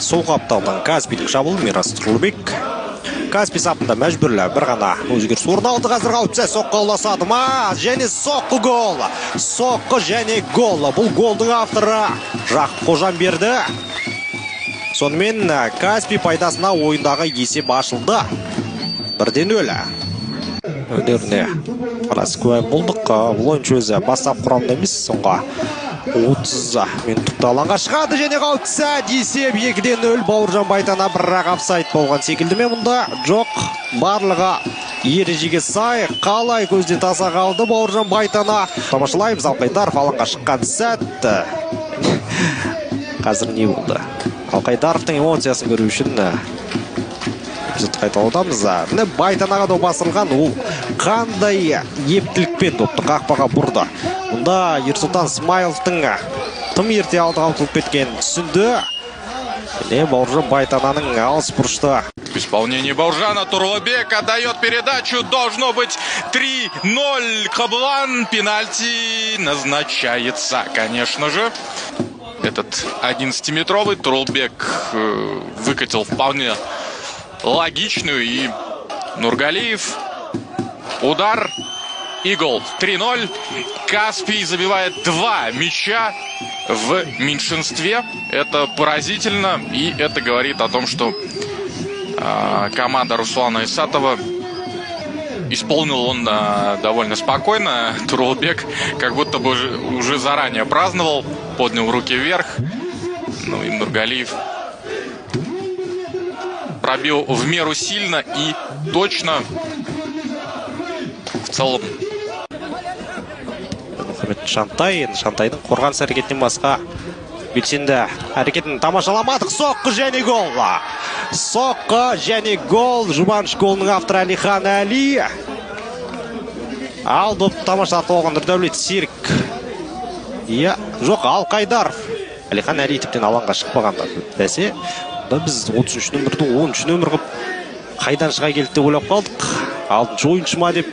Сол қапталдан Каспийдің шабуылы Мирас Тұрлыбек. Каспий сапында мәжбүрлі бір ғана өзгеріс орын алды. Қазір қауіпсіз соққы ұласады ма? Және соққы гол. Соққы және гол. Бұл голдың авторы Жақып Қожамберді. Сонымен Каспий пайдасына ойындағы есеп ашылды. 1-0. Өдеріне қарасы куә болдық. Бұл ойыншы өзі бастап құрамда емес, соңға 30 минуттықта алаңға шығады және қауіпсіз есеп 2-0. Бауыржан Байтана бірақ офсайд болған секілді ме мұнда? Жоқ, барлығы ережеге сай. Қалай көзден таса қалды Бауыржан Байтана? Тамашалаймыз. Алқайдаров алаңға шыққан сәт. Қазір не болды? Алқайдаровтың эмоциясын көру үшін эпизод қайталаудамыз. Байтанаға доп басылған, ол қандай ептілікпен допты қақпаға бұрды. Мұнда Ерсұлтан Смайловтың тым ерте алдыға ұтылып кеткен түсінді. Бауыржан Байтананың алыс бұрышты. Исполнение Бауыржана. Турлыбек отдает передачу. Должно быть 3-0. Каблан. Пенальти назначается, конечно же. Этот 11-метровый Турлыбек выкатил вполне логичную, и Нургалиев. Удар и гол. 3-0. Каспий забивает 2 мяча в меньшинстве. Это поразительно, и это говорит о том, что команда Руслана Исатова исполнил он довольно спокойно. Турлыбек как будто бы уже заранее праздновал, поднял руки вверх. Ну и Нургалиев пробил в меру сильно и точно. В целом Шантайдың қорғаныс әрекеттен басқа белсенді әрекетін тамашаламадық. Соққы және гол. Соққы және гол. Жұбаныш голының авторы Әлихан Әли. Ал доп тамашалап болған Нұрдәулет Серік. Жоқ, Алқайдаров. Әлихан Әли тіптен алаңға шықпағанда. Бәсе, біз 33 нөмірді 13 нөмір қып қайдан шыға келді деп ойлап қалдық. 6-шы ойыншы ма деп